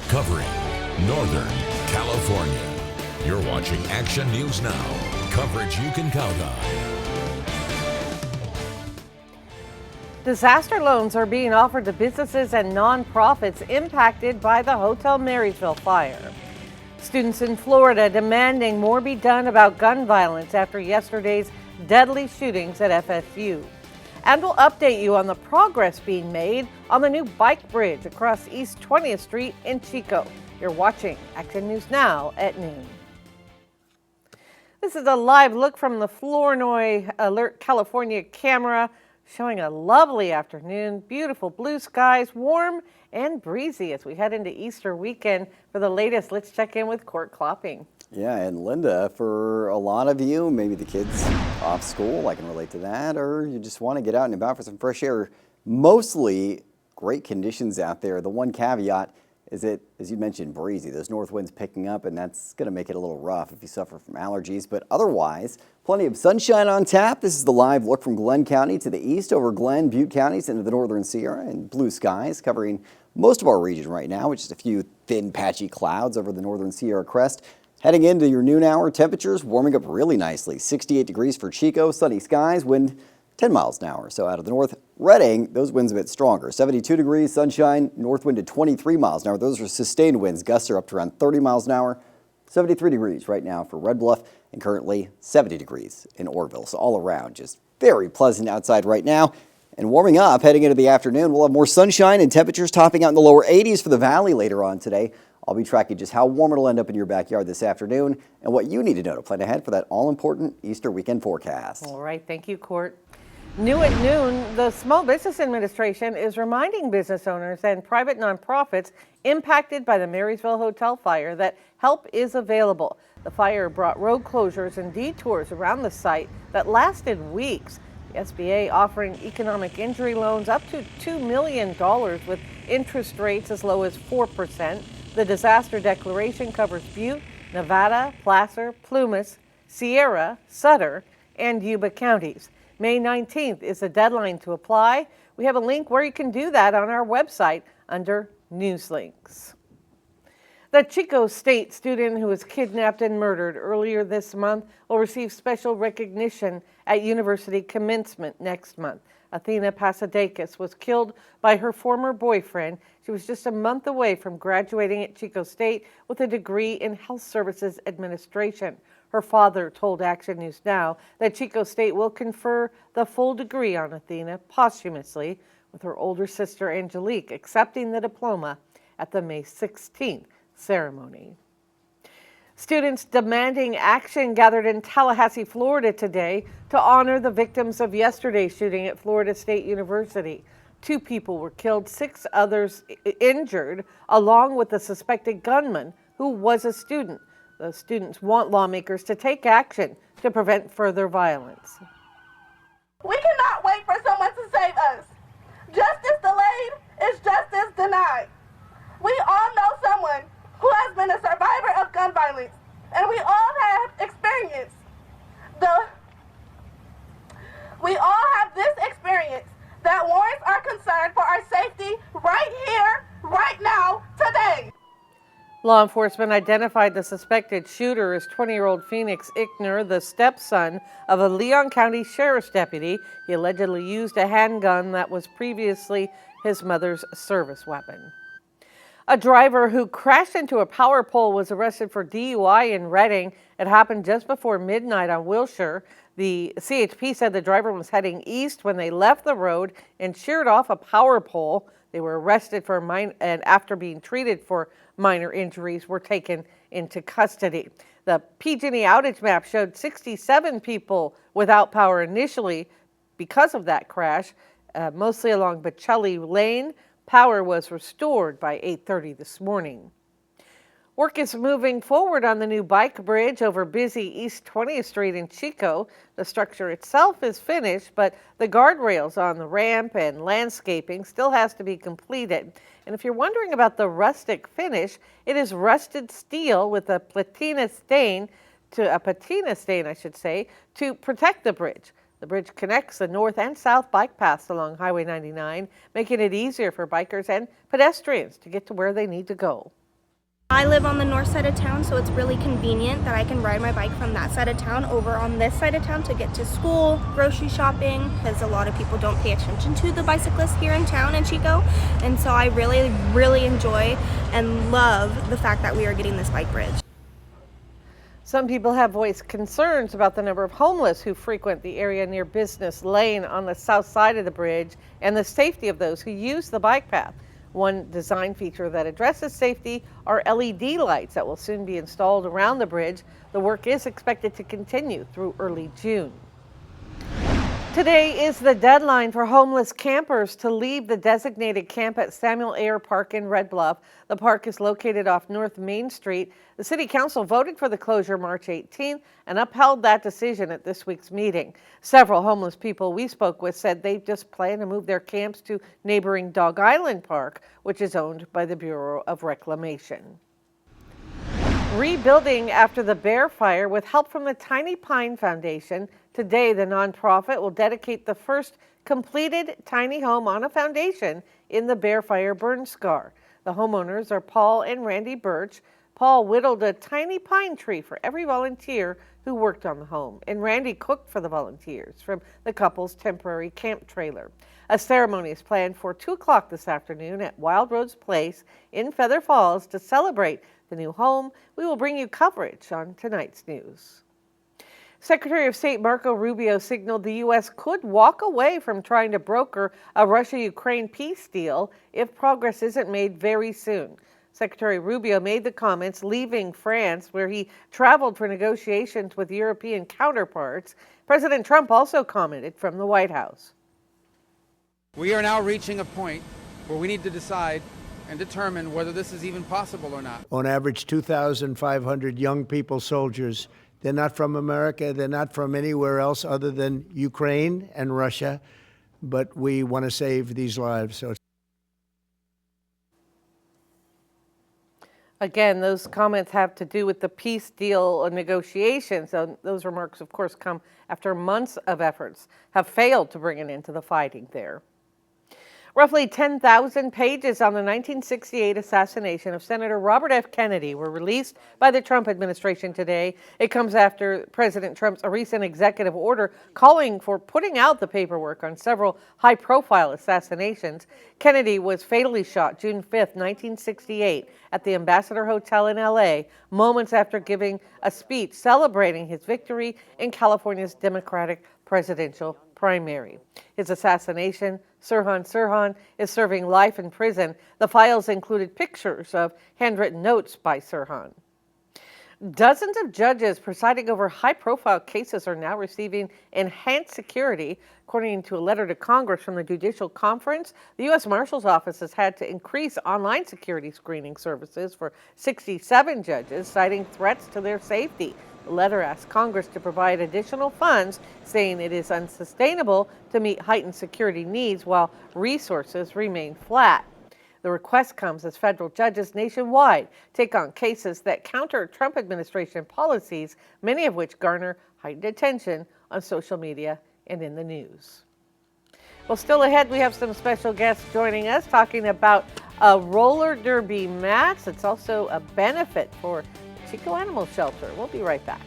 covering Northern California. You're watching Action News Now, coverage you can count on. Disaster loans are being offered to businesses and nonprofits impacted by the Hotel Marysville fire. Students in Florida demanding more be done about gun violence after yesterday's deadly shootings at FSU. And we'll update you on the progress being made on the new bike bridge across East 20th Street in Chico. You're watching Action News Now at noon. This is a live look from the Flournoy Alert California camera, showing a lovely afternoon, beautiful blue skies, warm and breezy as we head into Easter weekend. For the latest, let's check in with Court Klopping. Yeah, and Linda, for a lot of you, maybe the kids off school, I can relate to that, or you just want to get out and about for some fresh air. Mostly great conditions out there. The one caveat is that, as you mentioned, breezy. Those north winds picking up, and that's going to make it a little rough if you suffer from allergies. But otherwise, plenty of sunshine on tap. This is the live look from Glenn County to the east over Glenn, Butte counties into the northern Sierra, and blue skies covering most of our region right now, with just a few thin, patchy clouds over the northern Sierra crest. Heading into your noon hour, temperatures warming up really nicely. 68 degrees for Chico, sunny skies, wind 10 miles an hour. So out of the north, Redding, those winds a bit stronger. 72 degrees, sunshine, north wind to 23 miles an hour. Those are sustained winds. Gusts are up to around 30 miles an hour. 73 degrees right now for Red Bluff, and currently 70 degrees in Orville. So all around, just very pleasant outside right now. And warming up, heading into the afternoon, we'll have more sunshine and temperatures topping out in the lower 80s for the valley later on today. I'll be tracking just how warm it'll end up in your backyard this afternoon and what you need to know to plan ahead for that all-important Easter weekend forecast. All right, thank you, Court. New at noon, the Small Business Administration is reminding business owners and private nonprofits impacted by the Marysville Hotel fire that help is available. The fire brought road closures and detours around the site that lasted weeks. The SBA offering economic injury loans up to $2 million with interest rates as low as 4%. The disaster declaration covers Butte, Nevada, Placer, Plumas, Sierra, Sutter, and Yuba counties. May 19th is the deadline to apply. We have a link where you can do that on our website under News Links. The Chico State student who was kidnapped and murdered earlier this month will receive special recognition at university commencement next month. Athena Pasadakis was killed by her former boyfriend. She was just a month away from graduating at Chico State with a degree in Health Services Administration. Her father told Action News Now that Chico State will confer the full degree on Athena posthumously, with her older sister Angelique accepting the diploma at the May 16th ceremony. Students demanding action gathered in Tallahassee, Florida today to honor the victims of yesterday's shooting at Florida State University. 2 people were killed, 6 others injured, along with the suspected gunman who was a student. The students want lawmakers to take action to prevent further violence. We cannot wait for someone to save us. Justice delayed is justice denied. We all know someone who has been a survivor of gun violence, and we all have experience. We all have this experience that warrants our concern for our safety right here, right now, today. Law enforcement identified the suspected shooter as 20-year-old Phoenix Ickner, the stepson of a Leon County Sheriff's deputy. He allegedly used a handgun that was previously his mother's service weapon. A driver who crashed into a power pole was arrested for DUI in Redding. It happened just before midnight on Wilshire. The CHP said the driver was heading east when they left the road and sheared off a power pole. They were arrested and after being treated for minor injuries, were taken into custody. The PG&E outage map showed 67 people without power initially because of that crash, mostly along Bocelli Lane. Power was restored by 8:30 this morning. Work is moving forward on the new bike bridge over busy East 20th Street in Chico. The structure itself is finished, but the guardrails on the ramp and landscaping still has to be completed. And if you're wondering about the rustic finish, it is rusted steel with a patina stain, to protect the bridge. The bridge connects the north and south bike paths along Highway 99, making it easier for bikers and pedestrians to get to where they need to go. I live on the north side of town, so it's really convenient that I can ride my bike from that side of town over on this side of town to get to school, grocery shopping, because a lot of people don't pay attention to the bicyclists here in town in Chico. And so I really, really enjoy and love the fact that we are getting this bike bridge. Some people have voiced concerns about the number of homeless who frequent the area near Business Lane on the south side of the bridge and the safety of those who use the bike path. One design feature that addresses safety are LED lights that will soon be installed around the bridge. The work is expected to continue through early June. Today is the deadline for homeless campers to leave the designated camp at Samuel Ayer Park in Red Bluff. The park is located off North Main Street. The City Council voted for the closure March 18th and upheld that decision at this week's meeting. Several homeless people we spoke with said they just plan to move their camps to neighboring Dog Island Park, which is owned by the Bureau of Reclamation. Rebuilding after the Bear Fire with help from the Tiny Pine Foundation. Today, the nonprofit will dedicate the first completed tiny home on a foundation in the Bear Fire burn scar. The homeowners are Paul and Randy Birch. Paul whittled a tiny pine tree for every volunteer who worked on the home, and Randy cooked for the volunteers from the couple's temporary camp trailer. A ceremony is planned for 2 o'clock this afternoon at Wild Rose Place in Feather Falls to celebrate the new home. We will bring you coverage on tonight's news. Secretary of State Marco Rubio signaled the U.S. could walk away from trying to broker a Russia-Ukraine peace deal if progress isn't made very soon. Secretary Rubio made the comments leaving France, where he traveled for negotiations with European counterparts. President Trump also commented from the White House. We are now reaching a point where we need to decide and determine whether this is even possible or not. On average, 2,500 young people, soldiers. They're not from America. They're not from anywhere else other than Ukraine and Russia. But we want to save these lives. So again, those comments have to do with the peace deal negotiations. So those remarks, of course, come after months of efforts have failed to bring an end to the fighting there. Roughly 10,000 pages on the 1968 assassination of Senator Robert F. Kennedy were released by the Trump administration today. It comes after President Trump's recent executive order calling for putting out the paperwork on several high-profile assassinations. Kennedy was fatally shot June 5, 1968, at the Ambassador Hotel in L.A., moments after giving a speech celebrating his victory in California's Democratic presidential primary. His assassination, Sirhan Sirhan, is serving life in prison. The files included pictures of handwritten notes by Sirhan. Dozens of judges presiding over high-profile cases are now receiving enhanced security. According to a letter to Congress from the Judicial Conference, the U.S. Marshal's Office has had to increase online security screening services for 67 judges, citing threats to their safety. The letter asked Congress to provide additional funds, saying it is unsustainable to meet heightened security needs while resources remain flat. The request comes as federal judges nationwide take on cases that counter Trump administration policies, many of which garner heightened attention on social media and in the news. Well, still ahead, we have some special guests joining us talking about a roller derby match. It's also a benefit for Chico Animal Shelter. We'll be right back.